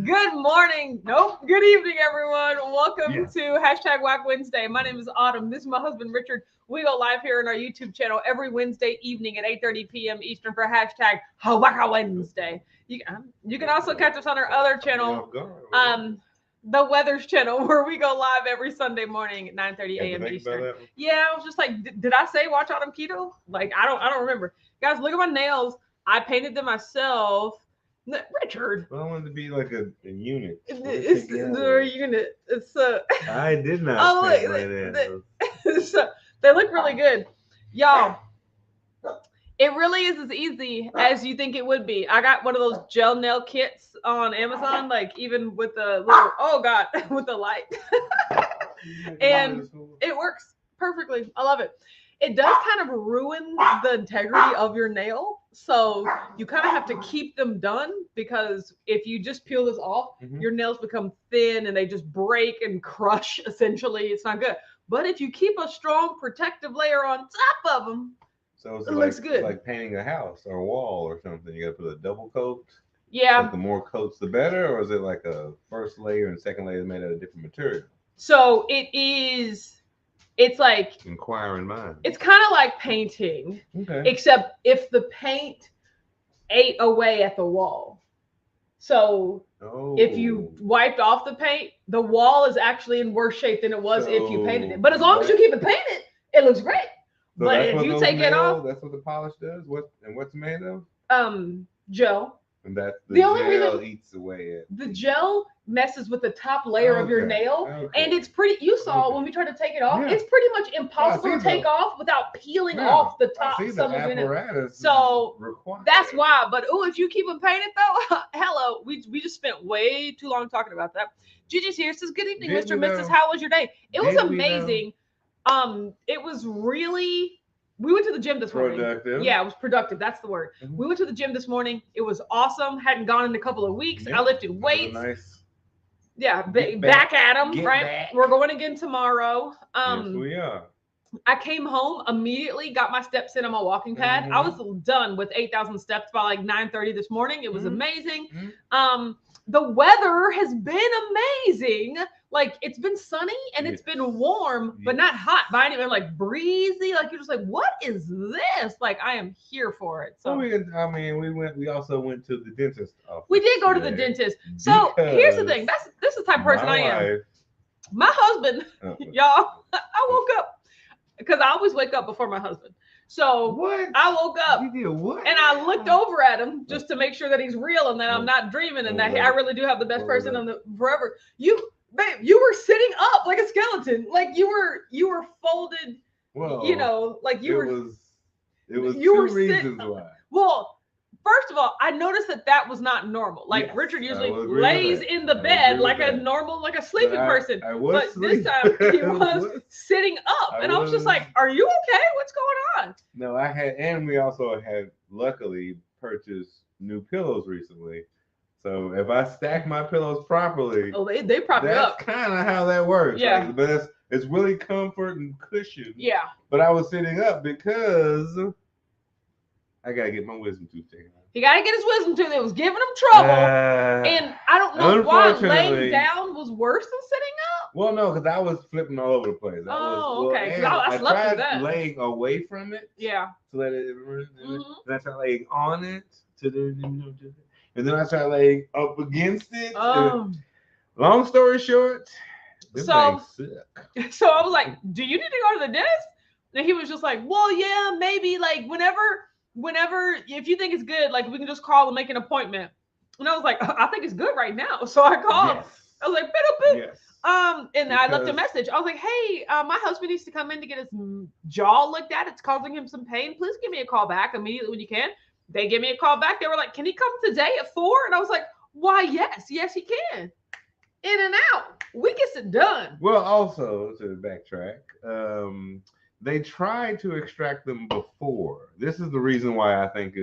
Good morning. Nope. Good evening, everyone. Welcome to hashtag Whack Wednesday. My name is Autumn. This is my husband, Richard. We go live here on our YouTube channel every Wednesday evening at 8:30 p.m. Eastern for hashtag Whack Wednesday. You can also catch us on our other channel, the Weathers channel, where we go live every Sunday morning at 9:30 a.m. Eastern. Yeah, I was just like, did I say watch Autumn Keto? Like, I don't remember. Guys, look at my nails. I painted them myself. Richard. Well, I wanted to be like a unit. It's a unit. It's I did not. So they look really good, y'all. It really is as easy as you think it would be. I got one of those gel nail kits on Amazon, like even with the little with the light, and it works perfectly. I love it. It does kind of ruin the integrity of your nail. So you kind of have to keep them done, because if you just peel this off, your nails become thin and they just break and crush. Essentially, it's not good. But if you keep a strong protective layer on top of them, so it like, looks good. It's like painting a house or a wall or something. You got to put a double coat. Yeah. Like the more coats, the better, or is it like a first layer and second layer made out of different material? So it is. It's like inquiring mind. It's kind of like painting, except if the paint ate away at the wall. So if you wiped off the paint, the wall is actually in worse shape than it was if you painted it. But as long as you keep it painted, it looks great. So but if you take it off, that's what the polish does. What's made of? Gel. And that the only gel eats away at the gel messes with the top layer of your nail, and it's pretty. You saw when we tried to take it off. It's pretty much impossible to take off without peeling off the top. Some of it. So that's why. But if you keep them painted though, hello, we just spent way too long talking about that. Gigi's here. Says good evening, Mr. and Mrs. How was your day? It was amazing. It was really. We went to the gym this morning. Productive. Yeah, it was productive. That's the word. We went to the gym this morning. It was awesome. Hadn't gone in a couple of weeks. I lifted weights. Nice. Yeah, back at them, right? Back. We're going again tomorrow. Yes, we are. I came home immediately, got my steps in on my walking pad. I was done with 8,000 steps by like 9:30 this morning. It was amazing. The weather has been amazing. Like, it's been sunny and it's been warm, but not hot by any way. Like breezy. Like, you're just like, what is this? Like, I am here for it. So we also went to the dentist office. We did go to the dentist. So here's the thing. This is the type of person I am. My husband, y'all, I woke up because I always wake up before my husband. So I woke up and I looked over at him just to make sure that he's real and that I'm not dreaming and that I really do have the best person on the forever. Babe, you were sitting up like a skeleton. Like you were folded. Well, like you were. It was two reasons why. Well, first of all, I noticed that was not normal. Like Richard usually lays in the bed like a normal, like a sleeping person. But this time he was sitting up, and I was just like, "Are you okay? What's going on?" No, we also had luckily purchased new pillows recently. So if I stack my pillows properly, they prop you up. That's kind of how that works. Yeah, like, but it's really comfort and cushion. Yeah. But I was sitting up because I gotta get my wisdom tooth taken out. He gotta get his wisdom tooth. It was giving him trouble, and I don't know why laying down was worse than sitting up. Well, no, because I was flipping all over the place. Okay. I tried laying away from it. Yeah. To let it. And I tried laying on it and then I tried laying up against it. Long story short, so I was like, "Do you need to go to the dentist?" And he was just like, "Well, yeah, maybe. Like whenever, if you think it's good, like we can just call and make an appointment." And I was like, "I think it's good right now." So I called. Yes. I was like, "Yes." And I left a message. I was like, "Hey, my husband needs to come in to get his jaw looked at. It's causing him some pain. Please give me a call back immediately when you can." They gave me a call back. They were like, "Can he come today at 4?" And I was like, "Why, yes, he can. In and out. We gets it done." Well, also to backtrack, they tried to extract them before. This is the reason why I think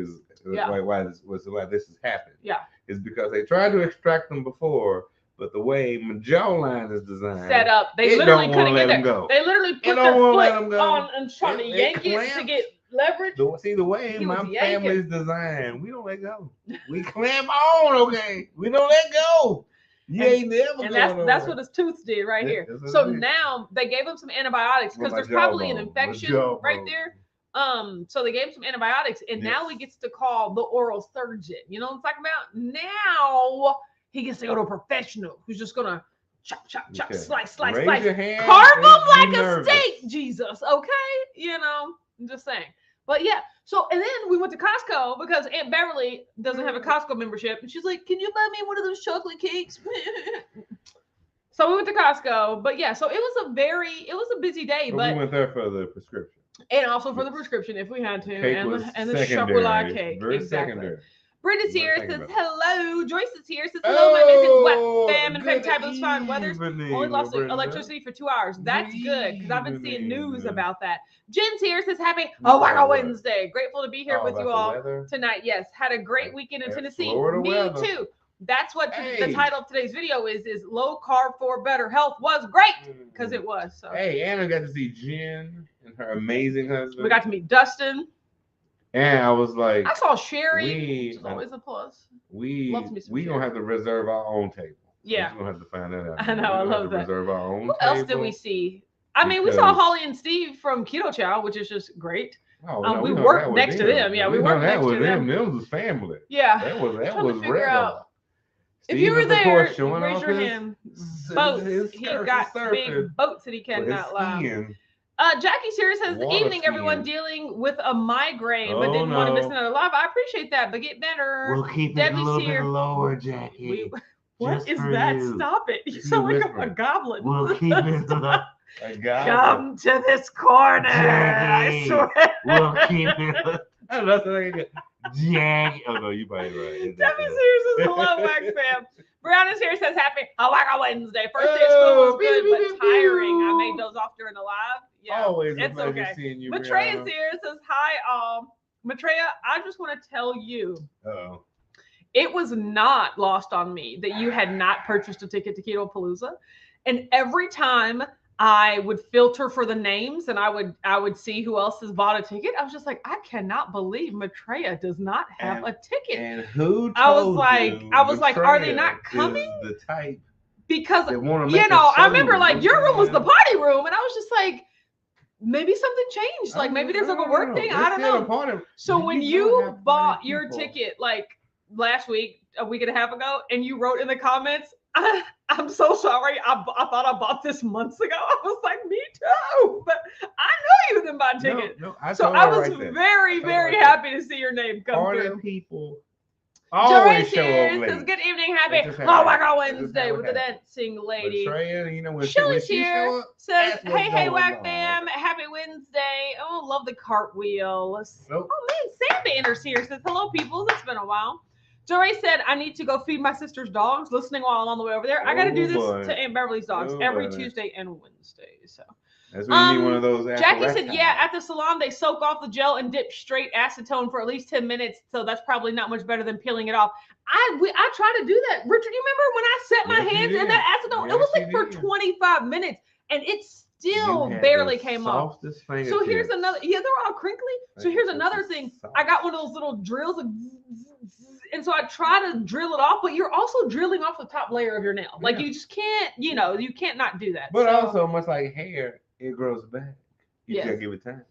why this has happened. Yeah, is because they tried to extract them before, but the way my jawline is designed, set up, they literally couldn't get there. Go. They literally put their foot on and trying to yank it to get leverage. The way my family's designed, we don't let go. We clamp on, okay? We don't let go. You ain't never. And that's what his tooth did right here. So now they gave him some antibiotics because there's probably an infection right there. So they gave him some antibiotics, and now he gets to call the oral surgeon. You know what I'm talking about? Now he gets to go to a professional who's just gonna chop, slice, carve him like a steak. Jesus, okay? You know, I'm just saying. But yeah, so and then we went to Costco because Aunt Beverly doesn't have a Costco membership, and she's like, "Can you buy me one of those chocolate cakes?" So we went to Costco, but yeah, so it was a busy day. But we went there for the prescription. And also for the prescription if we had to. Cake and the chocolate cake. Very exactly. Secondary. Brenda's here, says hello. Joyce is here, says hello, my Mrs. Wet Fam and fantabulous fine weathers. Only lost electricity for 2 hours. That's good because I've been seeing news about that. Jen's here, says happy Wednesday. Grateful to be here with you all tonight. Yes, had a great weekend in Tennessee. Me too. That's what the title of today's video is low carb for better health was great because it was. So. Hey, and I got to see Jen and her amazing husband. We got to meet Dustin. And I was like, I saw Sherry, which is always a plus. We gonna have to reserve our own table. Yeah, we're gonna have to find that out. I know, I love that. Reserve our own. Who else did we see? I mean, we saw Holly and Steve from Keto Chow, which is just great. We worked next to them. Yeah, we worked next to them. Them was family. Yeah, that was regular. If you were there, raise your hand. Boats. He got big boats that he cannot lie. Jackie here says, evening, everyone dealing with a migraine, but didn't want to miss another live. I appreciate that, but get better. We'll keep it a little bit lower, Jackie. What is that? Stop it. You sound like a goblin. We'll keep it low. Come to this corner. Jackie, I swear. We'll keep it. I don't know. Jackie. Oh, no, you probably right. Debbie's here says, hello, Wax Fam. Brianna's here says, happy Wednesday. First day of school was good, but tiring. I may doze off during the live. Yeah, always it's okay. Seeing you, Matreya's here says, hi, Matreya, I just want to tell you. It was not lost on me that you had not purchased a ticket to Keto Palooza. And every time I would filter for the names and I would see who else has bought a ticket, I was just like, I cannot believe Matreya does not have a ticket. And who told I was like, are they not coming? The type because I remember like your room was the party room, and I was just like, maybe something changed. Like maybe there's like a work thing. I don't know. So when you bought your ticket like last week, a week and a half ago, and you wrote in the comments, I'm so sorry. I thought I bought this months ago. I was like, me too. But I know you didn't buy a ticket. I was very, very happy to see your name come through. People always show up late. Good evening, happy Wednesday with the dancing lady. Shelly's here. Says, hey, Whack Fam. Happy Wednesday. Oh, love the cartwheels. Oh, man, Sam Banner's here. Says, hello, people. It's been a while. Jory said, I need to go feed my sister's dogs, listening while I'm on the way over there. I got to do this to Aunt Beverly's dogs every Tuesday and Wednesday. So that's when you need one of those. Jackie said, yeah, at the salon, they soak off the gel and dip straight acetone for at least 10 minutes. So that's probably not much better than peeling it off. I try to do that. Richard, you remember when I set my hands in that acetone? It was like for 25 minutes and it still barely came off. So here's another, they're all crinkly. So here's another thing. I got one of those little drills. And so I try to drill it off, but you're also drilling off the top layer of your nail. Like you just can't, you can't not do that. But also, much like hair, it grows back. You gotta give it time.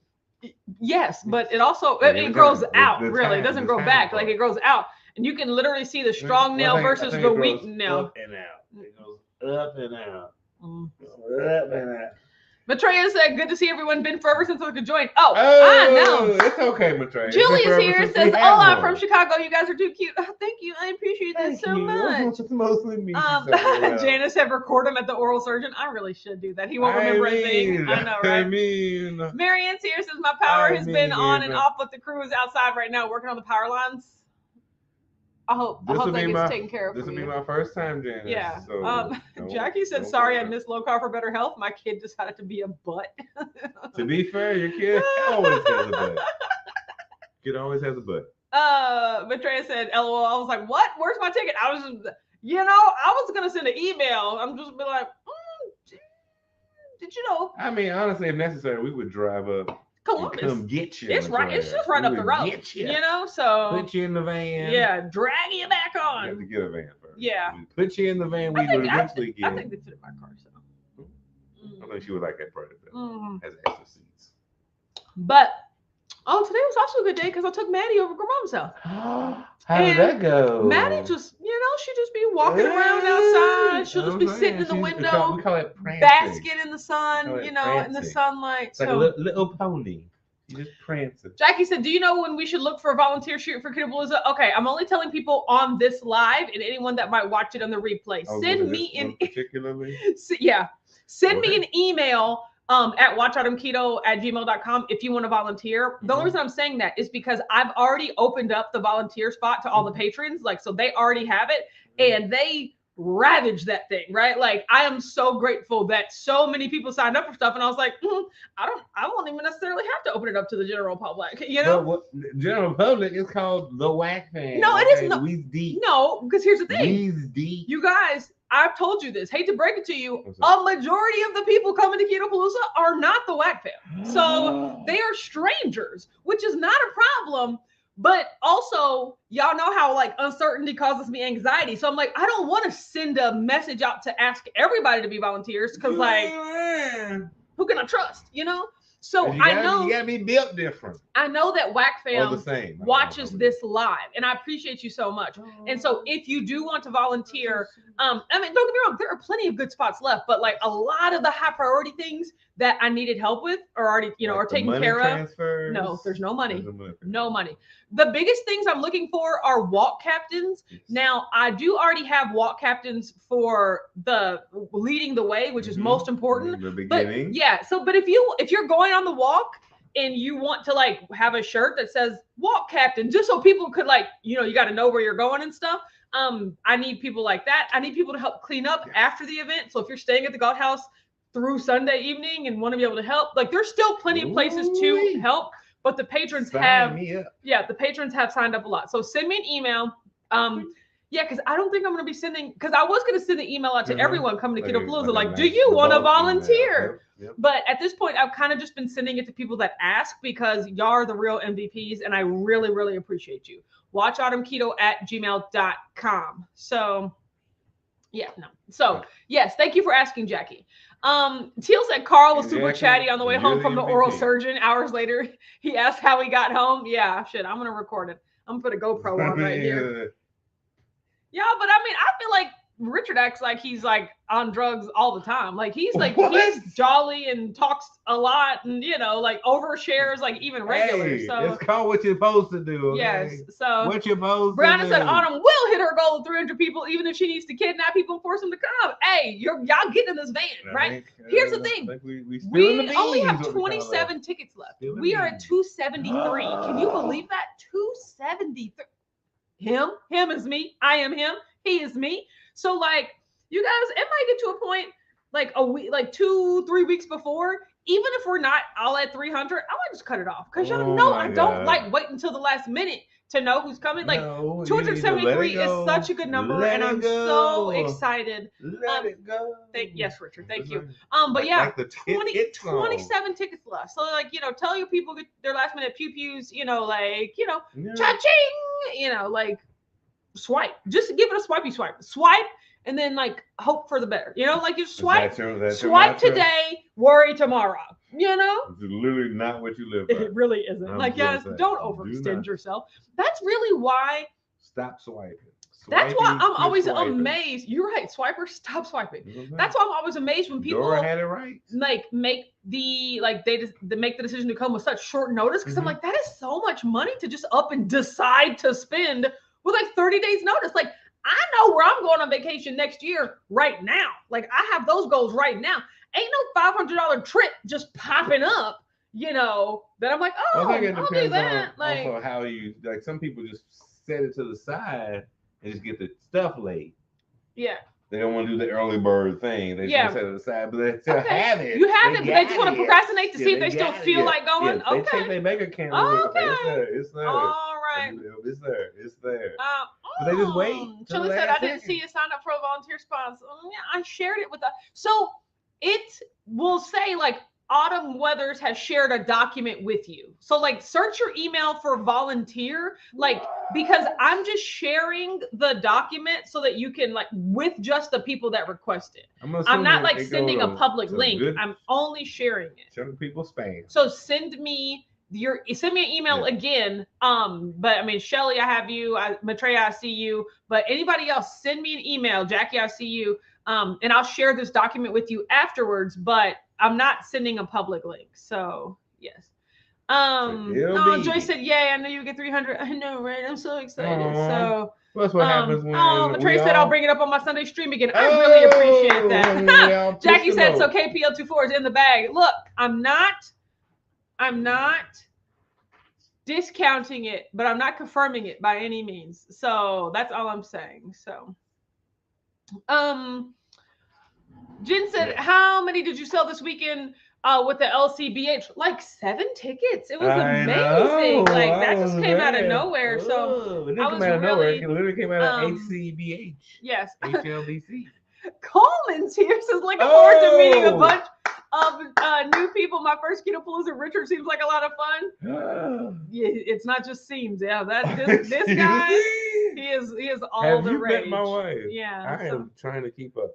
Yes, but it also it grows out. Really, it doesn't grow back. Like it grows out, and you can literally see the strong nail versus the weak nail. Up and out. It goes up and out. Up and out. Matreya said, good to see everyone. Been forever since I could join. I know. It's okay, Matreya. Julie's here. Says, hola from Chicago. You guys are too cute. Oh, thank you. I appreciate that so much. It's mostly me. Janice said, record him at the oral surgeon. I really should do that. He won't remember anything. I know, right? Marianne's here. Says, my power has been on and off, but the crew is outside right now working on the power lines. I hope that gets taken care of. This will be my first time, Janice. Yeah. So Jackie said, sorry, I missed low carb for better health. My kid decided to be a butt. To be fair, your kid always has a butt. Kid always has a butt. Matreya said, LOL. I was like, what? Where's my ticket? I was just, I was going to send an email. I'm just be like, did you know? I mean, honestly, if necessary, we would drive up. Columbus. Come get you. It's right. It's just right up the road. So put you in the van. Yeah, drag you back on. have to get a van first. Yeah. We put you in the van. We would eventually get. I think they fit in my car. So. I think she would like that part of it. Has extra seats. But today was also a good day because I took Maddie over to Grandma's house. How did that go? Maddie just, she just be walking around outside. She'll just be sitting in the window, we call it prancing. basking in the sun, in the sunlight. It's like a little pony. You just prancing. Jackie said, do you know when we should look for a volunteer shoot for Keto? Okay, I'm only telling people on this live and anyone that might watch it on the replay. Send me particularly. Send me an email at watchoutketo@gmail.com if you want to volunteer. The only reason I'm saying that is because I've already opened up the volunteer spot to all the patrons. So they already have it and they ravaged that thing, right? I am so grateful that so many people signed up for stuff, and I was like, I won't even necessarily have to open it up to the general public, General public is called the Whack Fan. No, it isn't. No, because here's the thing. You guys, I've told you this. Hate to break it to you. A majority of the people coming to Ketopalooza are not the Whack Fam. So they are strangers, which is not a problem. But also, y'all know how uncertainty causes me anxiety. So I'm I don't want to send a message out to ask everybody to be volunteers because who can I trust? So I know you gotta be built different. I know that Whack Fam watches this live, and I appreciate you so much. And so if you do want to volunteer, don't get me wrong, there are plenty of good spots left, but a lot of the high priority things that I needed help with are already, are taken care of. No, there's no money. No money. The biggest things I'm looking for are walk captains. Now, I do already have walk captains for the leading the way, which is most important. The beginning. But if you're going on the walk and you want to have a shirt that says walk captain, just so people could you got to know where you're going and stuff. I need people like that. I need people to help clean up after the event. So if you're staying at the Goat House through Sunday evening and want to be able to help, there's still plenty of places to help, but the patrons the patrons have signed up a lot. So send me an email. Because I don't think I'm going to be sending, because I was going to send the email out to everyone coming to Ketopalooza, do you want to volunteer? Yep. But at this point, I've kind of just been sending it to people that ask because y'all are the real MVPs, and I really, really appreciate you. watchoutketo@gmail.com. So, yes, thank you for asking, Jackie. Teal said Carl was super chatty on the way home from the oral surgeon. Hours later, he asked how he got home. Yeah, shit, I'm going to record it. I'm going to put a GoPro on right here. Yeah, but I feel like Richard acts like he's on drugs all the time. He's he's jolly and talks a lot and overshares even regular. So it's called what you're supposed to do. Okay? Yes. So what you're supposed Brianna to do. said Autumn will hit her goal of 300 people even if she needs to kidnap people and force them to come. Hey, y'all get in this van, right? Here's the thing. We only have 27 tickets left. We are at 273. Can you believe that? 273. Him is me. I am him. He is me. So you guys, it might get to a point a week, 2-3 weeks before, even if we're not all at 300, I might just cut it off because y'all know I don't wait until the last minute to know who's coming. 273 is such a good number, and I'm so excited. Let it go. Yes, Richard. Thank you. But yeah, 27 tickets left. So tell your people get their last minute pew-pews. Cha-ching. Swipe. Just give it a swipey swipe. Swipe. And then hope for the better, you swipe, swipe today, worry tomorrow, It's literally not what you live by. It really isn't. Guys, don't overextend yourself. That's really why. Stop swiping. That's why I'm always amazed. You're right. Swiper, stop swiping. That's why I'm always amazed when people Dora had it right. Make the they make the decision to come with such short notice. Because I'm that is so much money to just up and decide to spend with 30 days notice. I know where I'm going on vacation next year right now. I have those goals right now. Ain't no $500 trip just popping up, that I'm I think it I'll do that. Also how you, some people just set it to the side and just get the stuff late. Yeah. They don't want to do the early bird thing. They just set it aside, but they still have it. You have it, but they just want to procrastinate to see if they still feel like going. They take their bank account. It's there. All right. It's there. But they just wait. Chili said, I didn't see you sign up for a volunteer sponsor. I shared it with so it will say Autumn Weathers has shared a document with you. So like search your email for volunteer, like, because I'm just sharing the document so that you can like with just the people that request it. I'm not like sending a public link. I'm only sharing it. Send people spam. So send me an email again. But I mean, Shelly, I have you. Maitreya, I see you. But anybody else, send me an email. Jackie, I see you. And I'll share this document with you afterwards. But I'm not sending a public link. So yes. Joy said, "Yay! I know you get 300. I know, right? I'm so excited." So that's what happens when. Maitreya said, "I'll bring it up on my Sunday stream again." I really appreciate that. Jackie said, "So KPL24 is in the bag." Look, I'm not discounting it, but I'm not confirming it by any means. So that's all I'm saying. So, Jen said, "How many did you sell this weekend with the LCBH?" Like 7 tickets. It was amazing. Like that just came out of nowhere. So it didn't come out of nowhere. It literally came out of HCBH. Yes. HLBC. Coleman's here says, "Looking forward to meeting a bunch of new people. My first Keto Palooza. Richard seems like a lot of fun." Yeah, it's not just seems. Yeah, this guy, he is all the rage. Have you met my wife? Yeah, I am trying to keep up.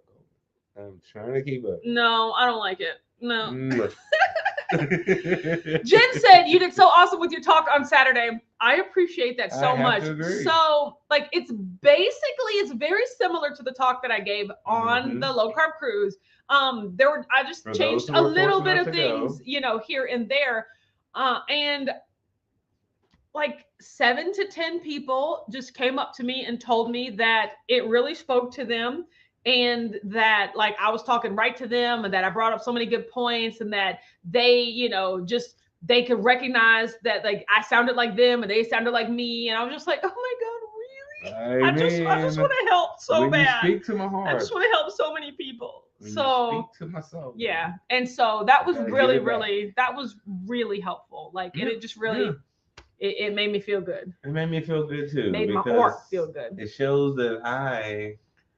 I'm trying to keep up. No, I don't like it. No. Jen said, "You did so awesome with your talk on Saturday." I appreciate that so much. So, like, it's very similar to the talk that I gave on the low carb cruise. I just changed a little bit of things, here and there. And like 7 to 10 people just came up to me and told me that it really spoke to them. And that like I was talking right to them, and that I brought up so many good points, and that they, they could recognize that like I sounded like them and they sounded like me. And I was just like, oh my God, really? I just want to help so bad. You speak to my heart. I just want to help so many people. You speak to myself. Yeah. And so that was really helpful. Like, and it just really, it made me feel good. It made me feel good too. Made my heart feel good. It shows that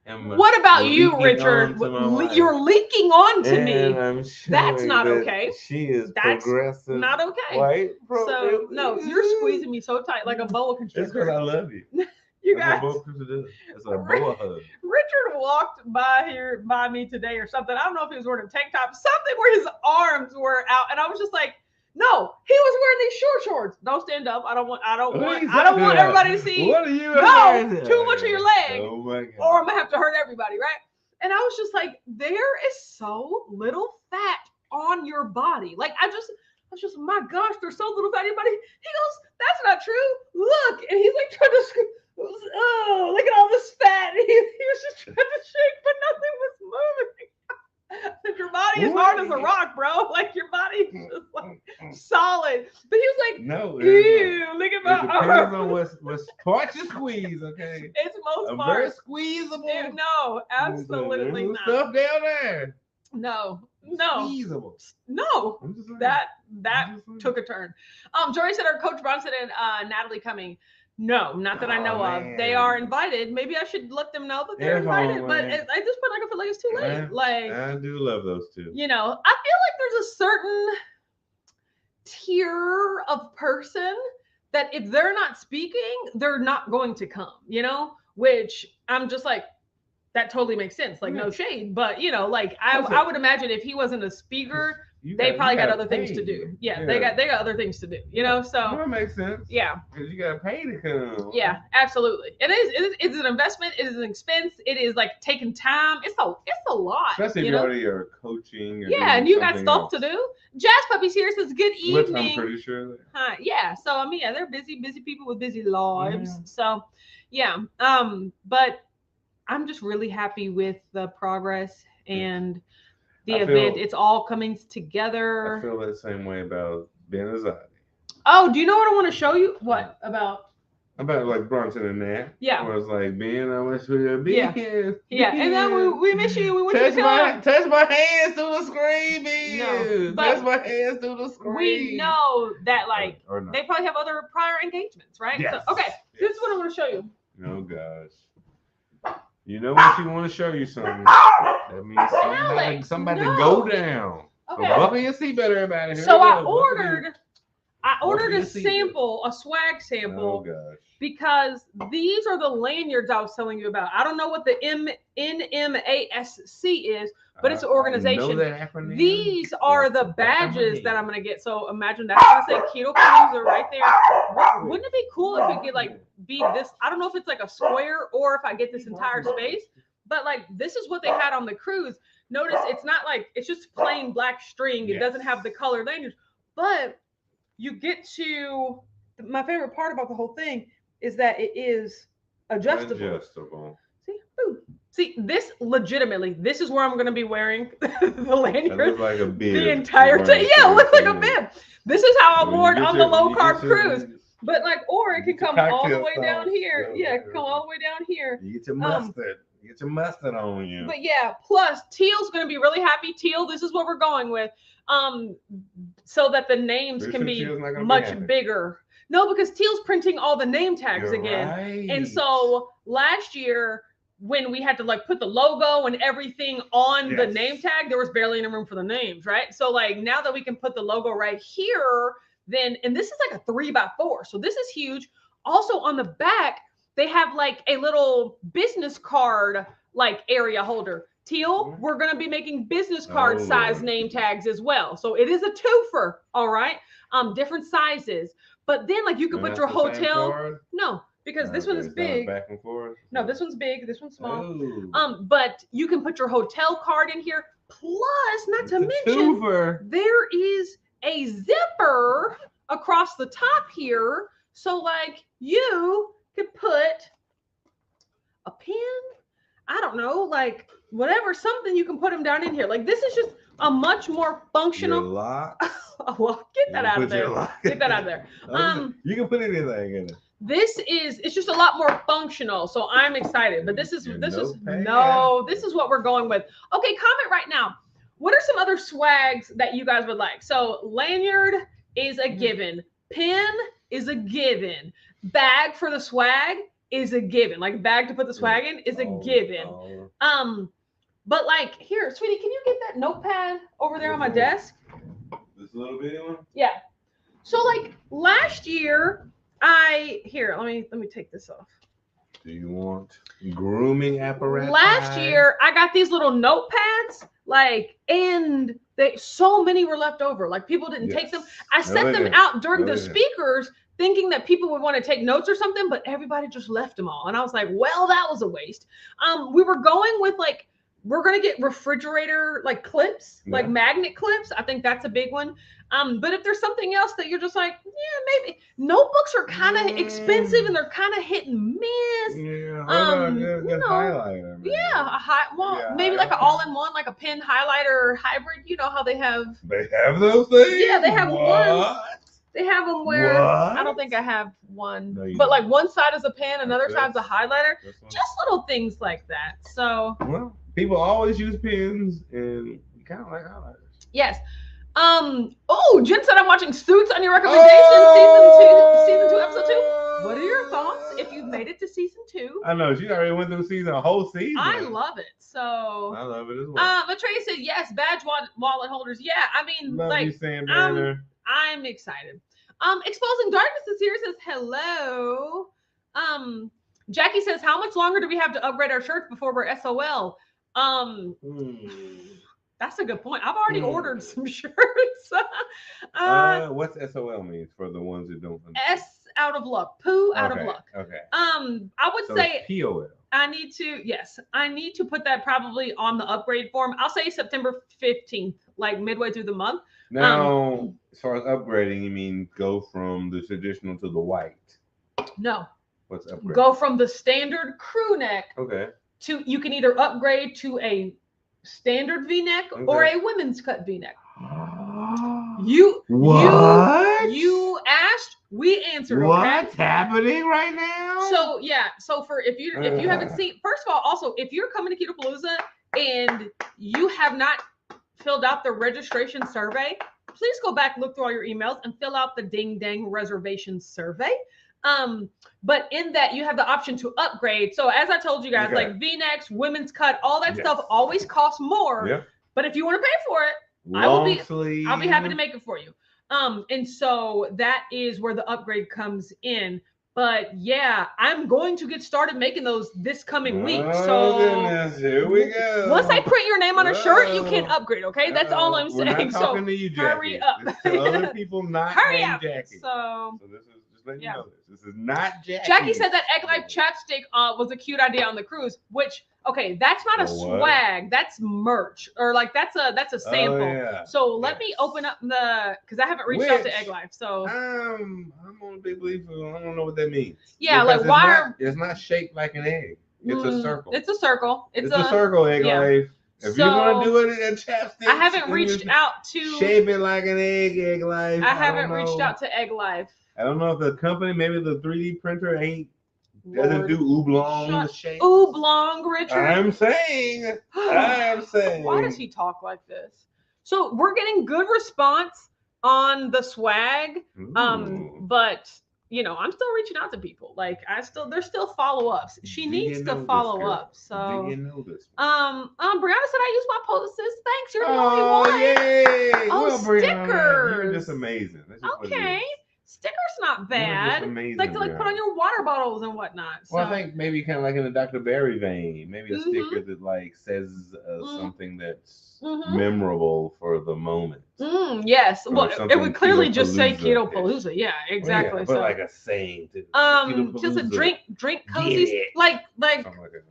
what about you, Richard? You're leaking on to me. That's not okay. She is progressive. Not okay. So no, you're squeezing me so tight like a boa constrictor. It's because I love you. You guys. It's a boa hug. Richard walked by me today or something. I don't know if he was wearing a tank top, something where his arms were out, and I was just like, no, he was wearing these short shorts. Don't stand up. I don't want everybody to see. What are you? No, too much of your leg. Oh my God. Or I'm gonna have to hurt everybody, right? And I was just like, there is so little fat on your body. Like I was just, my gosh, there's so little fat. Anybody? He goes, that's not true. Look, and he's like trying to. Oh, look at all this fat. He was just trying to shake, but nothing was moving. Your body is hard as a rock, bro. Like your body is just like solid. But he was like, no, ew, look at my arm. It depends on what's parts you squeeze, okay? It's most parts. Very squeezable. No, absolutely not. Stuff down there. No. Squeezable. No. That took a turn. Jory said, are Coach Bronson and Natalie coming? No, not that I know of. They are invited. Maybe I should let them know that they're invited. But at this point, I feel like it's too late. Like I do love those two. I feel like there's a certain tier of person that if they're not speaking, they're not going to come. Which I'm just like, that totally makes sense. Like no shade, but like I would imagine if he wasn't a speaker. They probably got other things to do. Yeah, they got other things to do. So that makes sense. Yeah, because you got to pay to come. Yeah, absolutely. It's an investment. It is an expense. It is like taking time. It's a lot. Especially if you already are coaching. And you got stuff to do. Jazz Puppy's here says good evening. Which I'm pretty sure. Yeah. So I mean, they're busy people with busy lives. Yeah. So yeah. But I'm just really happy with the progress and. The event, it's all coming together. I feel that same way about Benazati. Oh, do you know what I want to show you? What about like Bronson and Nat? Yeah. Where it's like, Ben, I wish we could be here. Yeah, and then we miss you. We want you to come. Touch my hands through the screen, Ben. No, touch my hands through the screen. We know that they probably have other prior engagements, right? Yes. So, okay, this is what I want to show you. Oh gosh. You know when she want to show you something, that means somebody to go down. Okay. Buckle your seatbelt, everybody. So I ordered a sample, a swag sample. Oh gosh. Because these are the lanyards I was telling you about. I don't know what the NMASC is, but it's an organization. These are the badges that I'm going to get. So imagine that's going to say Keto Palooza right there. Wouldn't it be cool if it could like be this? I don't know if it's like a square or if I get this entire space, but like this is what they had on the cruise. Notice it's not like, it's just plain black string. It doesn't have the color lanyards, but you get to, my favorite part about the whole thing is that it is adjustable. See, boom. See, this legitimately, this is where I'm going to be wearing the lanyard. It looks like a bib. The entire time. Yeah, it looks like a bib. This is how I wore it on the low carb cruise. But like, or it can come all the way down here. Yeah, it can come all the way down here. You get your mustard. Get your mustard on you. But yeah, plus Teal's going to be really happy. Teal, this is what we're going with. So that the names can be much bigger. No, because Teal's printing all the name tags again. Right. And so last year, when we had to like put the logo and everything on the name tag, there was barely any room for the names, right? So like now that we can put the logo right here, then, and this is like a 3x4. So this is huge. Also on the back, they have like a little business card like area holder. Teal, we're going to be making business card size name tags as well. So it is a twofer, all right? Different sizes. But then, like, you could put your hotel. No, because this one is big. Back and forth. No, this one's big. This one's small. But you can put your hotel card in here. Plus, not to mention, there is a zipper across the top here. So, like, you could put a pin. I don't know, like whatever, something you can put them down in here. Like, this is just a much more functional. Your lock. Well, get that out of there. Get that out of there. You can put anything in it. It's just a lot more functional. So I'm excited. But this is what we're going with. Okay, comment right now. What are some other swags that you guys would like? So lanyard is a given. Pin is a given. Bag for the swag is a given. Like bag to put the swag in is a given. But like here, sweetie, can you get that notepad over there on my desk? This little bitty one? Yeah. So like last year, let me take this off. Do you want grooming apparatus? Last year, I got these little notepads, like, and so many were left over. Like people didn't take them. I set them out during the speakers, thinking that people would want to take notes or something, but everybody just left them all. And I was like, well, that was a waste. We were going with like, we're going to get refrigerator like clips, like magnet clips. I think that's a big one. But if there's something else that you're just like, yeah, maybe. Notebooks are kind of expensive and they're kind of hit and miss. Yeah, highlighter. Man. Yeah, maybe like an all-in-one, like a pen highlighter hybrid. You know how they have. They have those things? Yeah, they have one. They have them where I don't think I have one, but like one side is a pen, another side's a highlighter. Just little things like that. So. Well, people always use pens and you kind of like highlighters. Yes. Jen said I'm watching Suits on your recommendation. Season 2, episode 2. What are your thoughts if you've made it to season 2? I know she already went through a whole season. I love it. So I love it as well. Matrey said yes, badge wallet holders. Yeah, I mean, love you, Sam Banner. I'm excited. Exposing Darkness is here says hello. Jackie says, how much longer do we have to upgrade our shirts before we're SOL? That's a good point. I've already ordered some shirts. What's SOL means for the ones that don't understand? S out of luck. Poo out of luck. Okay. I would say POL. I need to put that probably on the upgrade form. I'll say September 15th, like midway through the month. Now, as far as upgrading, you mean go from the traditional to the white? No. What's upgrade? Go from the standard crew neck. Okay. To you can either upgrade to a standard V-neck or a women's cut V-neck. You asked, we answered. What's happening right now? So yeah, so for if you haven't seen, first of all, also if you're coming to Keto Palooza and you have not filled out the registration survey, please go back, look through all your emails and fill out the ding dang reservation survey. But in that you have the option to upgrade. So as I told you guys, like V-necks, women's cut, all that stuff always costs more. Yeah. But if you want to pay for it, I'll be happy to make it for you. And so that is where the upgrade comes in. But yeah, I'm going to get started making those this coming week. So goodness, here we go. Once I print your name on a shirt, you can upgrade. Okay, that's all I'm saying. We're not talking to you, Jackie. Hurry up. To other people, not hurry up. Jackie. So this is just letting you know this. This is not Jackie. Jackie said that Egg Life chapstick was a cute idea on the cruise, which okay, that's not a swag, that's merch, or like that's a sample. Oh, yeah. So let me open up because I haven't reached out to Egg Life. So I'm on a big belief. I don't know what that means. Yeah, because like why it's not shaped like an egg. It's a circle. It's a circle. It's a circle, Egg Life. If you're gonna do it in a chapstick, I haven't reached out to shape it like an egg, Egg Life. I haven't reached out to Egg Life. I don't know if the company, maybe the 3D printer doesn't do oblong shape. Oblong, Richard. I'm saying. Why does he talk like this? So we're getting good response on the swag. But I'm still reaching out to people. Like there's still follow-ups. She needs to follow up. So do you know this? Brianna said I use my poultices. Thanks, you're the only one. Yay! Oh, well, stickers. Brianna, you're just amazing. Okay. Stickers not bad. Like to put on your water bottles and whatnot. So. Well, I think maybe kind of like in the Dr. Berry vein, maybe a sticker that like says something that's memorable for the moment. Yes. Well, it would clearly just say Keto Palooza. Yeah, exactly. But like a saying. Just a drink cozies, like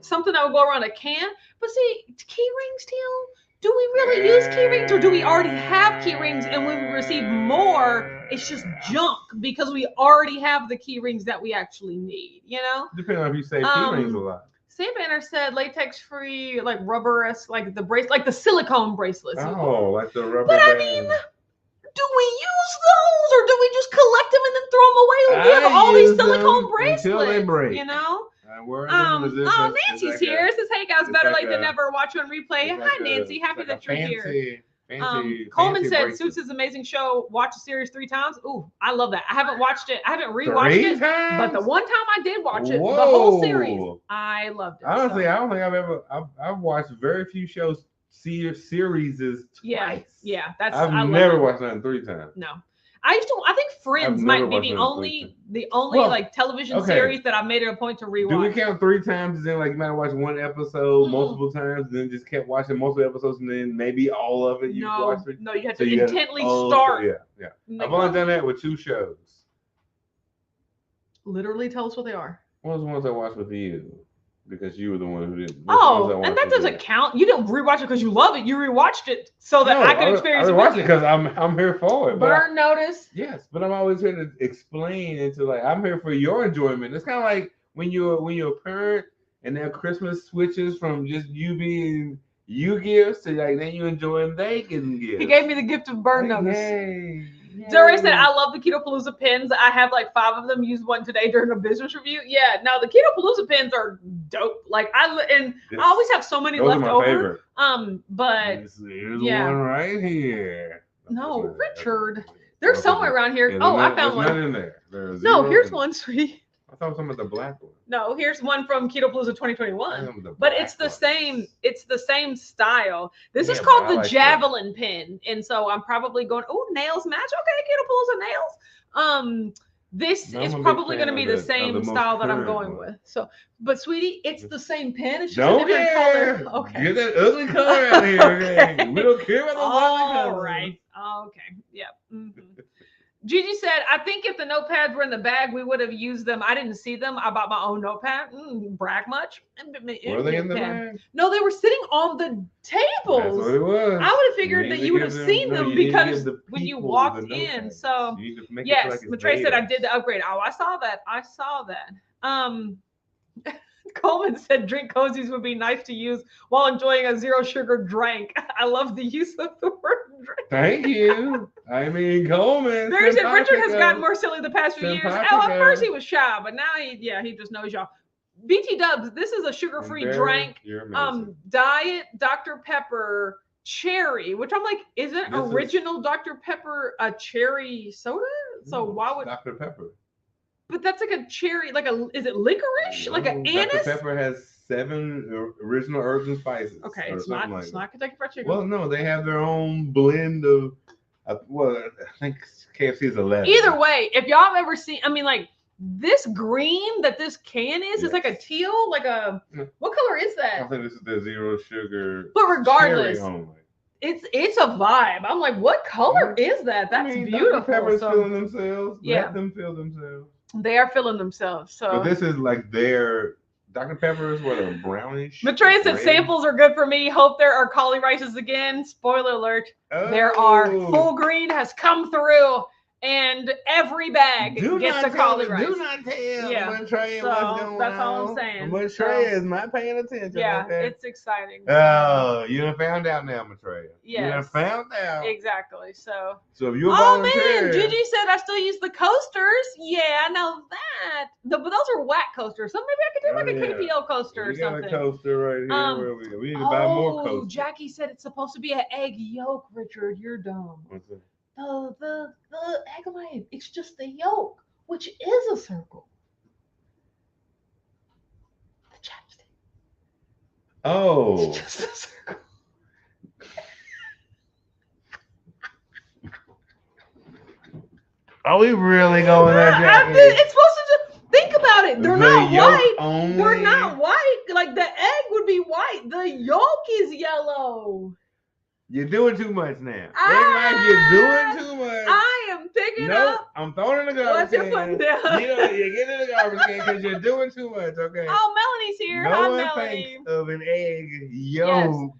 something that would go around a can. But see, key rings, Teal. Do we really use key rings, or do we already have key rings, and when we receive more, it's just junk because we already have the key rings that we actually need, Depending on if you say key rings a lot. Sam Banner said latex-free, like rubber-esque, like the silicone bracelets. Oh, like the rubber. But I mean, do we use those, or do we just collect them and then throw them away? We have all these silicone bracelets, until they break. Nancy's here. Says, "Hey guys, better late than never. Watch you on replay." Hi, Nancy. Happy that you're here. Coleman said, "Suits is an amazing show. Watch the series 3 times." Ooh, I love that. I haven't watched it. I haven't rewatched it, but the one time I did watch it, the whole series, I loved it. Honestly, I don't think I've watched very few shows. Series is twice. Yeah. I've never watched that 3 times. No. I think Friends might be the only like television series that I made it a point to rewatch. Do we count 3 times and then like you might watch one episode multiple times and then just kept watching multiple episodes and then maybe all of it you watched it? No, you have to intently start. Yeah. I've only done that with 2 shows. Literally tell us what they are. What was the ones I watched with you? Because you were the one who did. And that doesn't count. You didn't rewatch it because you love it. You rewatched it so that I could experience it. I rewatched it because I'm here for it. Burn notice. Yes, but I'm always here to explain into like I'm here for your enjoyment. It's kind of like when you're a parent and then Christmas switches from just you being you gifts to like then you enjoying they getting gifts. He gave me the gift of burn notice. Hey. Zuri said, I love the Keto Palooza pins. I have like 5 of them. Used one today during a business review. Yeah, now the Keto Palooza pins are dope. Like I always have so many left over. But here's one right here. No, Richard. They're somewhere around here. I found one. None in there. No, here's one, sweet. I thought some of the black one. No, here's one from Keto Palooza 2021. But it's the same. It's the same style. This is called the Javelin pin, and so I'm probably going. Oh, nails match. Okay, Keto Palooza nails. This is probably going to be the same style that I'm going with. So, but sweetie, it's the same pin. It's just a different color. Okay. Get that ugly color out of here. Okay. We don't care about the ugly color. All right. Okay. Yep. Mm-hmm. Gigi said, I think if the notepads were in the bag, we would have used them. I didn't see them. I bought my own notepad. Brag much. Were they in the bag? No, they were sitting on the tables. That's what it was. I would have figured that you would have seen them because when you walked in. So, yes, Matre said I did the upgrade. Oh, I saw that. Coleman said drink cozies would be nice to use while enjoying a 0 sugar drink. I love the use of the word drink. Thank you. I mean, Coleman. Barry said Richard has gotten more silly the past few years. At first he was shy, but now he just knows y'all. BT Dubs, this is a sugar-free drink. Diet Dr. Pepper cherry, which I'm like, isn't original Dr. Pepper a cherry soda? So why would Dr. Pepper? But that's like a cherry, is it licorice? Like an anise? Dr. Pepper has 7 original herbs and spices. Okay, or it's something not. like It's that. not Kentucky Fried Chicken. Well, no, they have their own blend of. Well, I think KFC is 11. Either way, if y'all have ever seen, I mean, like this green that this can is like a teal, like a. What color is that? I think this is the zero sugar. But regardless, cherry only. it's a vibe. I'm like, what color is that? That's beautiful. Dr. Pepper's feeling themselves. Yeah. Let them feel themselves. They are feeling themselves. So. But this is like their Dr. Pepper is what, a brownish. Matreya said samples are good for me. Hope there are cauli rices again. Spoiler alert. Oh. There are. Full green has come through. And every bag gets a cauli rice. Do not tell Matreya what's going on. That's all I'm saying. Matreya is not paying attention. Yeah, it's exciting. Oh, you done found out now, Matreya. Yes. You done found out. Exactly. So if you're man, Gigi said I still use the coasters. Yeah, I know that. But those are whack coasters. So maybe I could do like a KPL coaster or something. We got a coaster right here. We need to buy more coasters. Jackie said it's supposed to be an egg yolk, Richard. You're dumb. What's that? The egg white, it's just the yolk, which is a circle. The chapstick. Oh. It's just a circle. Are we really going there, Jackie? It's supposed to just think about it. They're not white. Only? They're not white. Like the egg would be white. The yolk is yellow. You're doing too much now. You're doing too much. I am picking up. I'm throwing in the garbage can. You're getting in the garbage can because you're doing too much, okay? Oh, Melanie's here. No one thinks of an egg yolk.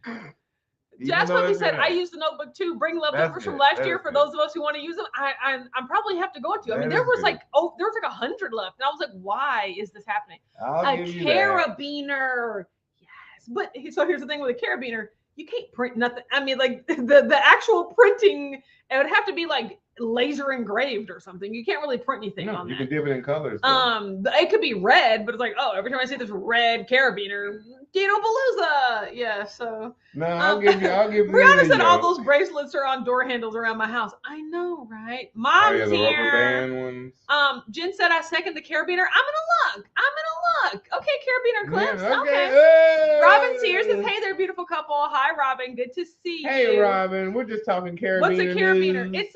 Yes. Jasmine said, I used the notebook too. Bring leftovers from last year for those of us who want to use them. I'm probably have to go into. I mean, there was like 100 left. And I was like, why is this happening? A carabiner. Yes. But so here's the thing with a carabiner. You can't print nothing. I mean, like the actual printing, it would have to be like laser engraved or something. You can't really print anything on that. You can dip it in colors. It could be red, but it's like, oh, every time I see this red carabiner, Keto Palooza. Yeah, so. No, I'll give you. Brianna said all those bracelets are on door handles around my house. I know, right? Mom's the here. Rubber band ones. Jen said I second the carabiner. I'm in a look. Okay, carabiner clips. Yeah, okay. Hey. Robin's here. Says, hey there, beautiful couple. Hi, Robin. Good to see you. Hey, Robin. We're just talking carabiner. What's a carabiner? It's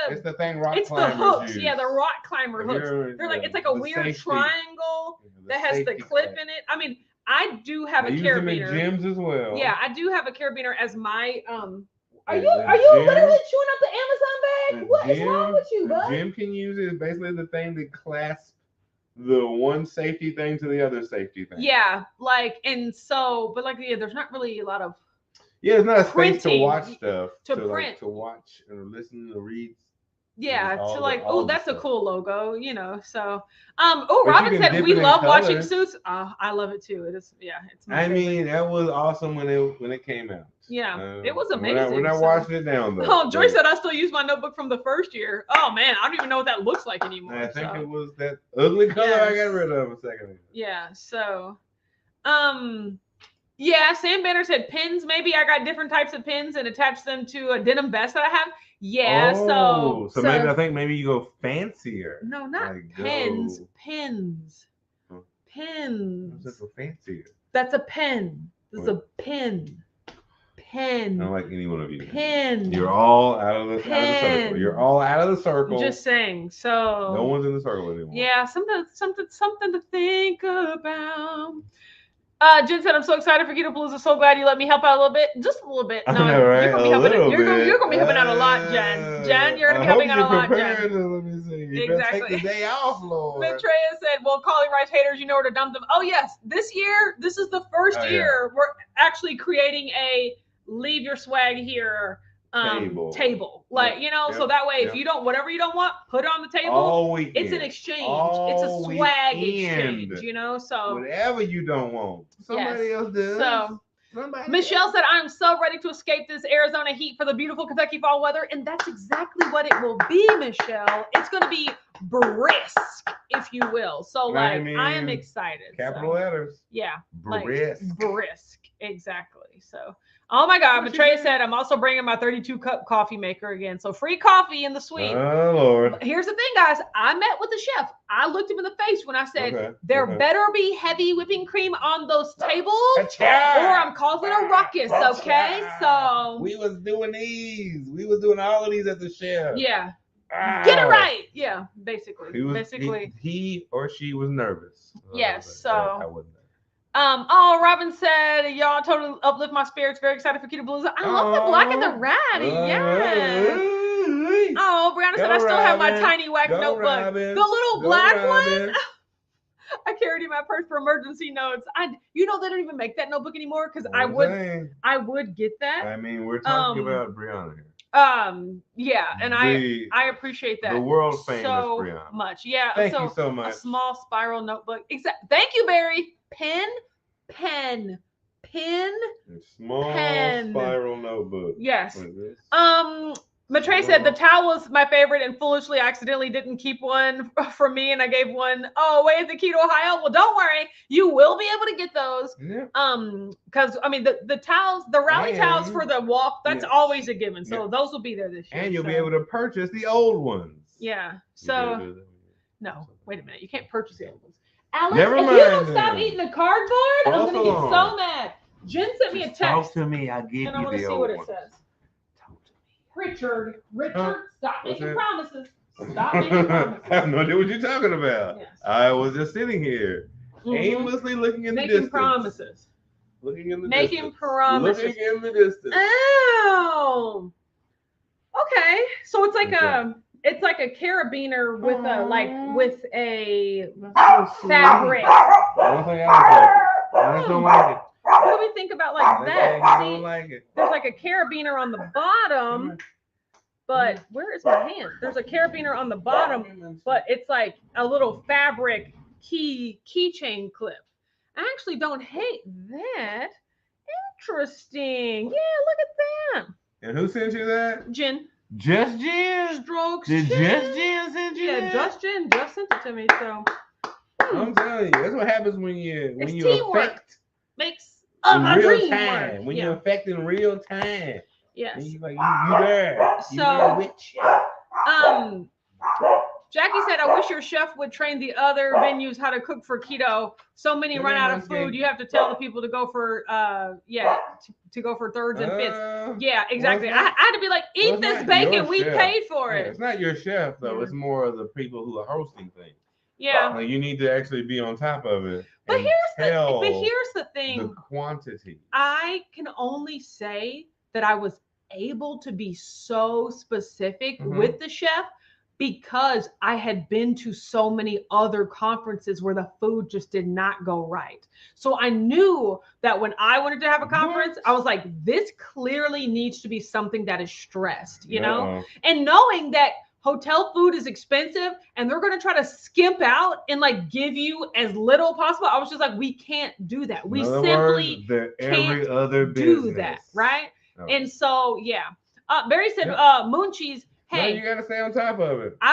it's the thing rock it's climbers the hooks. use. Yeah, the rock climber hooks. They're like it's like a weird triangle that has the clip in it. I mean, I do have a carabiner. Use them in gyms as well. Yeah, I do have a carabiner as my Are you literally chewing up the Amazon bag? What is wrong with you, bud? Gym can use it. It's basically the thing that clasps the one safety thing to the other safety thing. Yeah, like there's not really a lot of. Yeah, it's not a space to watch stuff. To print. Like, to watch or listen or read. Yeah, to like, oh, that's a cool logo, you know. So, Robin said we love watching Suits. I love it too. It is, it's my favorite. mean, that was awesome when it came out. Yeah, it was amazing. We're not watching it down though. Oh, Joy said I still use my notebook from the first year. Oh man, I don't even know what that looks like anymore. I think it was that ugly color I got rid of a second ago. Yeah. So, yeah, Sam Banner said pins. Maybe I got different types of pins and attached them to a denim vest that I have. Yeah, so maybe I think maybe you go fancier. No, not like pins. Pins. Huh. Pins. That's a fancier. That's a pen. This is a pin. Pen. I don't like any one of you. Pen. You're all out of the circle. You're all out of the circle. Just saying. So no one's in the circle anymore. Yeah, something to think about. Jen said, I'm so excited for Keto Palooza. So glad you let me help out a little bit. Just a little bit. No, I know, right? You're gonna be helping out a lot, Jen. Jen, you're gonna be helping out a lot, Jen. Let me see. Exactly. Take the day off, Lord. Matreya said, well, cauli rice haters, you know where to dump them. Oh, yes. This year, this is the first year we're actually creating a leave your swag here table. Like, so that way, if you don't, whatever you don't want, put it on the table. All weekend. It's an exchange. It's a swag exchange, so. Whatever you don't want, somebody else does. So, Michelle said, I'm so ready to escape this Arizona heat for the beautiful Kentucky fall weather. And that's exactly what it will be, Michelle. It's going to be brisk, if you will. So, I am excited. Capital letters. Yeah. Brisk. Brisk. Exactly. So, oh my God, Matrey said, I'm also bringing my 32-cup coffee maker again. So free coffee in the suite. Oh, Lord. But here's the thing, guys. I met with the chef. I looked him in the face when I said, there better be heavy whipping cream on those tables or I'm causing a ruckus, okay? So. We was doing these. We was doing all of these at the chef. Yeah. Get it right. Yeah, basically. He or she was nervous. Yes, so. I wouldn't. Robin said, y'all totally uplift my spirits. Very excited for Keto Palooza. I love the black and the ratty. Yes. Brianna said, I still have my tiny whack notebook. Robin. The little black one. I carried in my purse for emergency notes. They don't even make that notebook anymore because I would get that. I mean, we're talking about Brianna here. Yeah, and I appreciate that. The world famous so Brianna. much. Yeah. Thank you so much. A small spiral notebook. Thank you, Barry. Pen. Small spiral notebook. Yes. Matrey said the towel was my favorite and foolishly accidentally didn't keep one for me and I gave one away at the Keto Ohio. Well, don't worry, you will be able to get those. Yeah. Because I mean the towels, the rally towels for the walk, that's always a given. So those will be there this year. And you'll be able to purchase the old ones. Yeah. So no, wait a minute, you can't purchase the old ones. Alex, never mind, if you don't stop eating the cardboard, I'm gonna get so mad. Jen sent me a text. Talk to me, I'll give you the old one. And I want to see what it says. Richard, stop making promises. Stop making promises. I have no idea what you're talking about. Yes. I was just sitting here, aimlessly looking in the distance. Making promises. Looking in the distance. Making promises. Looking in the distance. Oh. Okay. So it's like a carabiner with a fabric. I don't like it. What do we think about that? I don't like it. There's like a carabiner on the bottom, but where is my hand? There's a carabiner on the bottom, but it's like a little fabric keychain clip. I actually don't hate that. Interesting. Yeah, look at that. And who sent you that? Jen. Just Jen? Strokes. Did Just Jen send you that? Yeah, Just Jen just sent it to me. So I'm telling you, that's what happens when you affect makes in real time. When you affect in real time. Yes. You there. So Jackie said, I wish your chef would train the other venues how to cook for keto. So many run out of food. You have to tell the people to go for to go for thirds and fifths. Yeah, exactly. I had to be like, eat this bacon. We paid for it. It's not your chef though. It's more of the people who are hosting things. Yeah. Like you need to actually be on top of it. But here's the thing. The quantity. I can only say that I was able to be so specific with the chef because I had been to so many other conferences where the food just did not go right. So I knew that when I wanted to have a conference, I was like, this clearly needs to be something that is stressed, you know? And knowing that hotel food is expensive and they're going to try to skimp out and like give you as little possible. I was just like, we can't do that. We simply can't do that. Right. And so, Barry said, Moon Cheese. Hey, no, you got to stay on top of it. I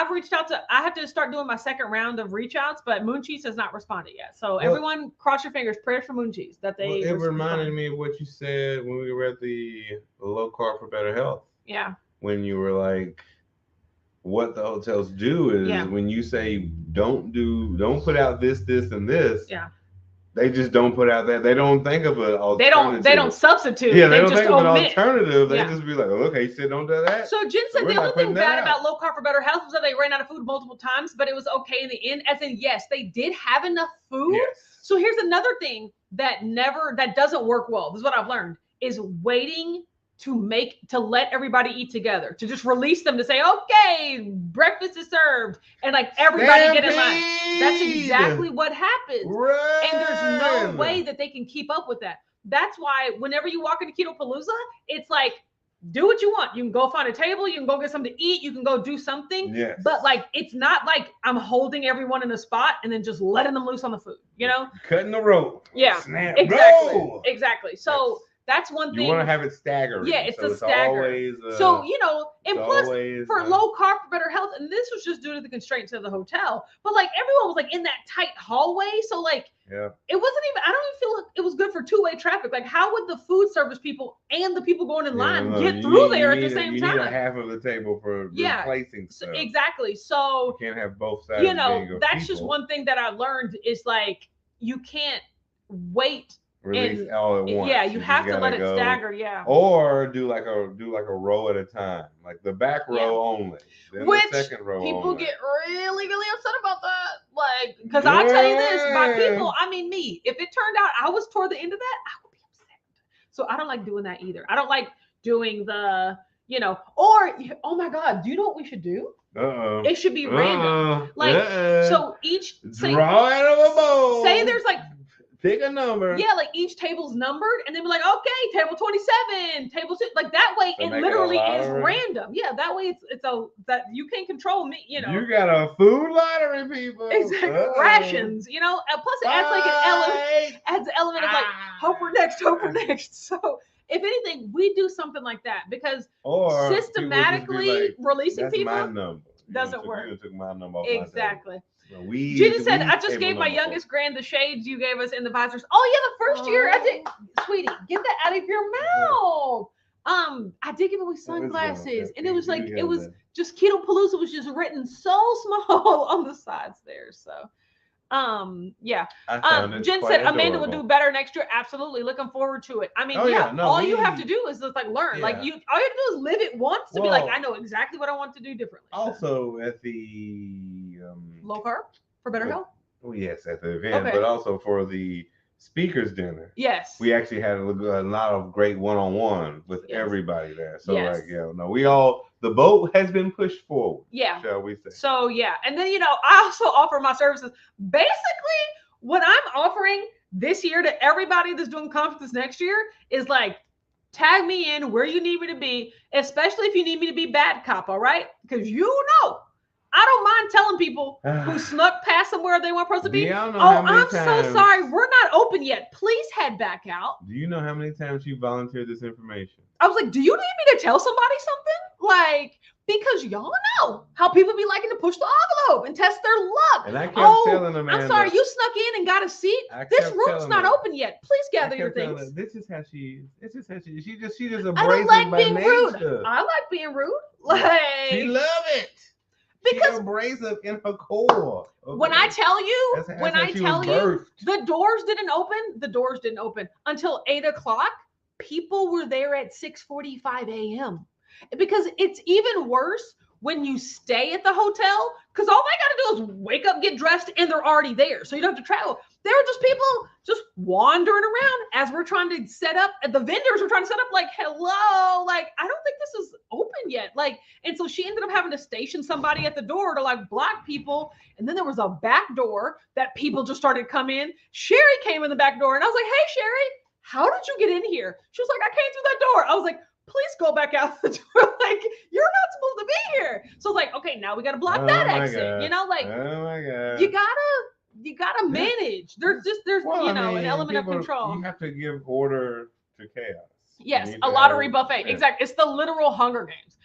have to start doing my second round of reach outs, but Moon Cheese has not responded yet. So everyone cross your fingers, prayers for Moon Cheese that they. It reminded me of what you said when we were at the Low Carb for Better Health. Yeah. When you were like, what the hotels do is when you say don't put out this, and this. Yeah. They just don't put out that. They don't think of an alternative. They don't substitute. Yeah, they don't think of an alternative. They just be like, oh, okay, you said don't do that. So Jen said the only thing bad about Low Carb for Better Health was that they ran out of food multiple times, but it was okay in the end. As in, yes, they did have enough food. Yes. So here's another thing that doesn't work well. This is what I've learned is waiting to let everybody eat together, to just release them to say, okay, breakfast is served, and like everybody get in line. That's exactly what happens. Right. And there's no way that they can keep up with that. That's why whenever you walk into Keto Palooza, it's like, do what you want. You can go find a table, you can go get something to eat, you can go do something. Yes. But like, it's not like I'm holding everyone in a spot and then just letting them loose on the food, you know? Cutting the rope. Yeah. Snap. Exactly. Roll. Exactly. So that's one thing. You want to have it staggering. Yeah, it's a stagger. Always, so, you know, and plus for Low Carb for Better Health, and this was just due to the constraints of the hotel, but like everyone was like in that tight hallway. So like, it wasn't even, I don't even feel like it was good for two-way traffic. Like, how would the food service people and the people going in line get through there at the same time? You need a half of the table for replacing stuff. Exactly. So you can't have both sides. That's just one thing that I learned is like you can't wait. Release all at once. Yeah, you have to let it stagger. Yeah. Or do like a row at a time, like the back row only. Then which the second row people only. get really, really upset about that. Like, because I'll tell you this, by people, I mean me. If it turned out I was toward the end of that, I would be upset. So I don't like doing that either. I don't like doing the, or oh my God, do you know what we should do? It should be random. Like, so each draw out of a bowl. Say there's like. Pick a number. Yeah, like each table's numbered, and then be like, okay, table 27, table 2. Like that way, it literally is random. Yeah, that way it's that you can't control me. You got a food lottery, people. Exactly. Rations. And plus it adds like an element of like hope for next. So if anything, we do something like that because systematically releasing people my number. Doesn't work. You took my number off exactly. Gina said, I just gave my youngest grand the shades you gave us in the visors. Oh, yeah, the first year I did. Sweetie, get that out of your mouth. I did give away sunglasses. And it was like, it was just Keto Palooza was just written so small on the sides there. So, yeah. Jen said, Amanda will do better next year. Absolutely. Looking forward to it. I mean, all you have to do is just like learn. Like all you have to do is live it once to be like, I know exactly what I want to do differently. Also at the low carb for better health. Oh yes, at the event, but also for the speakers dinner. Yes, we actually had a lot of great one-on-one with everybody there. So we all the boat has been pushed forward. Yeah, shall we say? So and then I also offer my services. Basically, what I'm offering this year to everybody that's doing conferences next year is like, tag me in where you need me to be, especially if you need me to be bad cop. All right, because I don't mind telling people who snuck past somewhere they weren't supposed to be. I'm so sorry. We're not open yet. Please head back out. Do you know how many times you volunteered this information? I was like, do you need me to tell somebody something? Like, because y'all know how people be liking to push the envelope and test their luck. And I kept telling them, I'm sorry, you snuck in and got a seat. This room's not open yet. Please gather your things. This is how she is. This is how she is. She just abrasive I don't like being rude. Nature. I like being rude. Like, she love it. Because abrasive in her core. Okay. When I tell you, the doors didn't open until 8:00. People were there at 6:45 a.m. Because it's even worse when you stay at the hotel, because all they got to do is wake up, get dressed, and they're already there. So you don't have to travel. There were just people just wandering around as we're trying to set up. The vendors were trying to set up like, hello, like, I don't think this is open yet. Like, and so she ended up having to station somebody at the door to like block people. And then there was a back door that people just started to come in. Sherry came in the back door and I was like, hey, Sherry, how did you get in here? She was like, I came through that door. I was like, please go back out the door. Like, you're not supposed to be here. So it's like, okay, now we got to block that exit. God. Like, oh my God. You gotta manage. There's an element of control. You have to give order to chaos. Yes, a lottery buffet. Yeah. Exactly. It's the literal Hunger Games.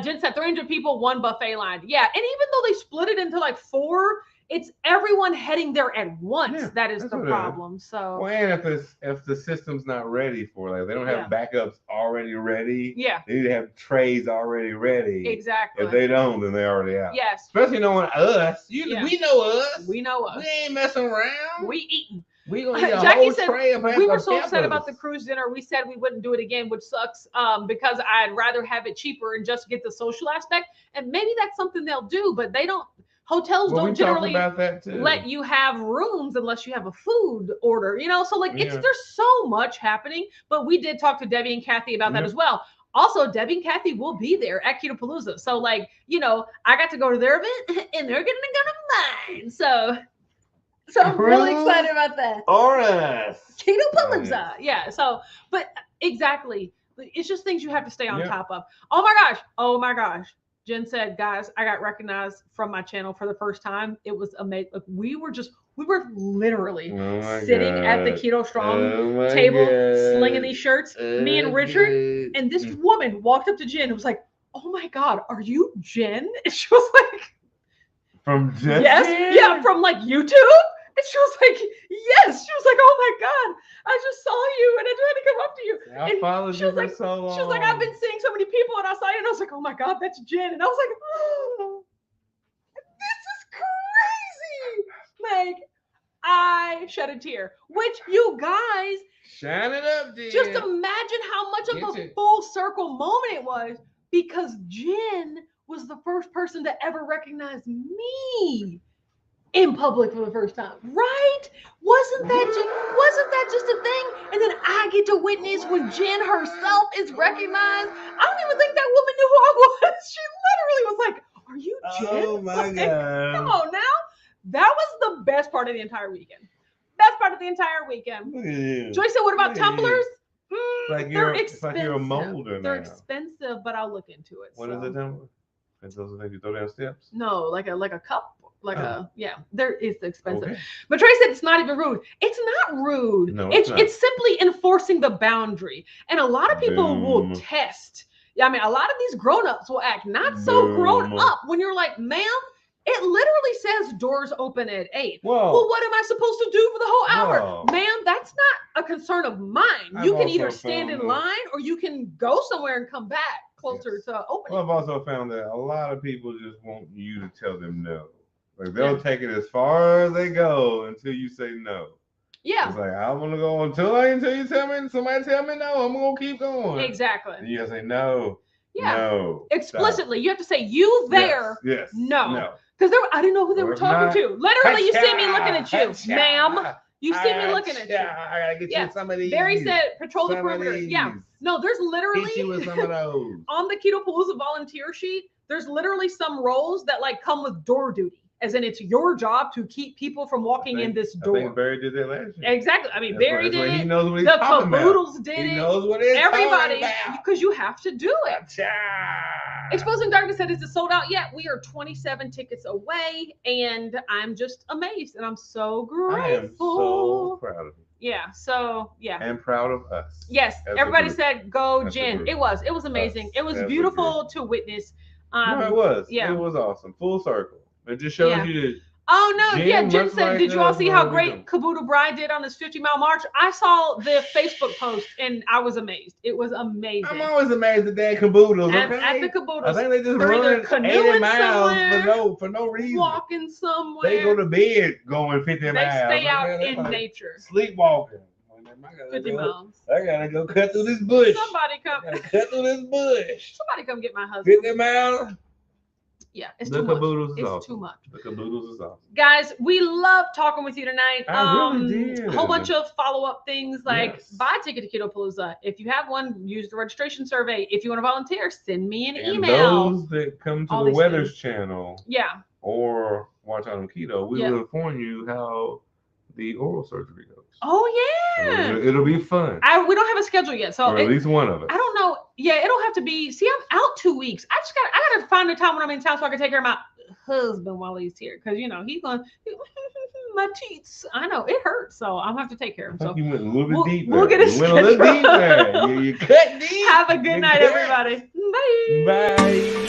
Jen said 300 people, one buffet line. Yeah, and even though they split it into like 4, it's everyone heading there at once. Yeah, that is the problem. So, well, and if the system's not ready for they don't have backups already ready. Yeah, they need to have trays already ready. Exactly. If they don't, then they're already out. Yes. Especially knowing us. We know us. We know us. We ain't messing around. We eating. We gonna eat a whole tray of we were so upset about the cruise dinner. We said we wouldn't do it again, which sucks. Because I'd rather have it cheaper and just get the social aspect. And maybe that's something they'll do, but they don't. Hotels don't generally let you have rooms unless you have a food order, so like there's so much happening, but we did talk to Debbie and Kathy about that as well. Also, Debbie and Kathy will be there at Keto Palooza. So like, I got to go to their event and they're going to go to mine. So I'm really excited about that. All right. Keto Palooza. Yeah. So, but exactly. It's just things you have to stay on top of. Oh my gosh. Jen said, guys, I got recognized from my channel for the first time. It was amazing. Like, we were literally sitting at the Keto Strong table, slinging these shirts, me and Richard. And this woman walked up to Jen and was like, oh my God, are you Jen? And she was like, from Jen? Yes. Yeah, from like YouTube. And she was like, yes. She was like, oh my God, I just saw you and I tried to come up to you. I And followed she you was for like, so long. She was like, I've been seeing so many people and I saw you and I was like, oh my God, that's Jen. And I was like, oh, this is crazy. Like, I shed a tear, which you guys, shine it up, Jen. just imagine how much of a full circle moment it was, because Jen was the first person to ever recognize me in public for the first time, right? Wasn't that just a thing? And then I get to witness when Jen herself is recognized. I don't even think that woman knew who I was. She literally was like, "Are you Jen?" Oh my God! Come on now. That was the best part of the entire weekend. Best part of the entire weekend. Look at you. Joyce said, "What about tumblers?" They're expensive. It's like you're a molder They're now. expensive, but I'll look into it. What is a tumbler? It's those things you throw down steps? No, like a cup. There is expensive. Okay. But Trey said it's not even rude. It's not rude. No, it's not. It's simply enforcing the boundary. And a lot of people will test. I mean, a lot of these grown-ups will act not so grown up when you're like, ma'am, it literally says doors open at 8. Whoa. Well, what am I supposed to do for the whole hour? Whoa. Ma'am, that's not a concern of mine. You can either stand in line or you can go somewhere and come back closer to opening. Well, I've also found that a lot of people just want you to tell them no. Like they'll take it as far as they go until you say no. Yeah. It's like, I want to go until you tell me, somebody tell me no, I'm going to keep going. Exactly. And you got to say no. Yeah. No. Explicitly. Stop. You have to say, you there. Yes. No. Because I didn't know who they were talking to. Literally, you see me looking at you, ma'am. You see me looking at you. I gotta get you some of these. Barry said, patrol the perimeter. Yeah. No, there's literally hit you with some of those. On the Keto volunteer sheet, there's literally some roles that like come with door duty. As in, it's your job to keep people from walking in this door. I think Barry did that last year. Exactly. I mean, Barry did it. He knows what he's the talking Caboodles about. did it. He knows what it's Everybody, about. because you have to do it. Exposing Darkness said, is it sold out yet? We are 27 tickets away, and I'm just amazed, and I'm so grateful. I am so proud of you. Yeah. So yeah. And proud of us. Yes. Everybody said, "Go, Jen." It was amazing. It was beautiful to witness. No, it was. Yeah. It was awesome. Full circle. It just shows you that. Oh no! Jen said, "Did you all see how great Caboodle Bride did on his 50-mile march?" I saw the Facebook post and I was amazed. It was amazing. I'm always amazed at that Caboodles. At the Caboodles, I think they just run 80 miles for no reason. Walking somewhere. They go to bed going 50 miles. They stay out in nature. Sleepwalking. 50 miles. I gotta go cut through this bush. Somebody come. Cut through this bush. Somebody come get my husband. 50 miles. Yeah, it's too much. It's awesome. too much. The Caboodles is awesome. Guys, we love talking with you tonight. I really did. A whole bunch of follow-up things like buy a ticket to Ketopalooza. If you have one, use the registration survey. If you want to volunteer, send me an email. Those that come to the Weathers channel, or watch out on Keto, we will inform you how the oral surgery goes. Oh yeah, it'll be fun. We don't have a schedule yet, so or at least one of us. I don't know. Yeah, it'll have to be. See, I'm out 2 weeks. I gotta find a time when I'm in town so I can take care of my husband while he's here, because he's going my teats. I know it hurts, so I'll have to take care of him. So you went a little bit deep. We'll get a schedule. You cut deep. Have a good night, everybody. Bye. Bye.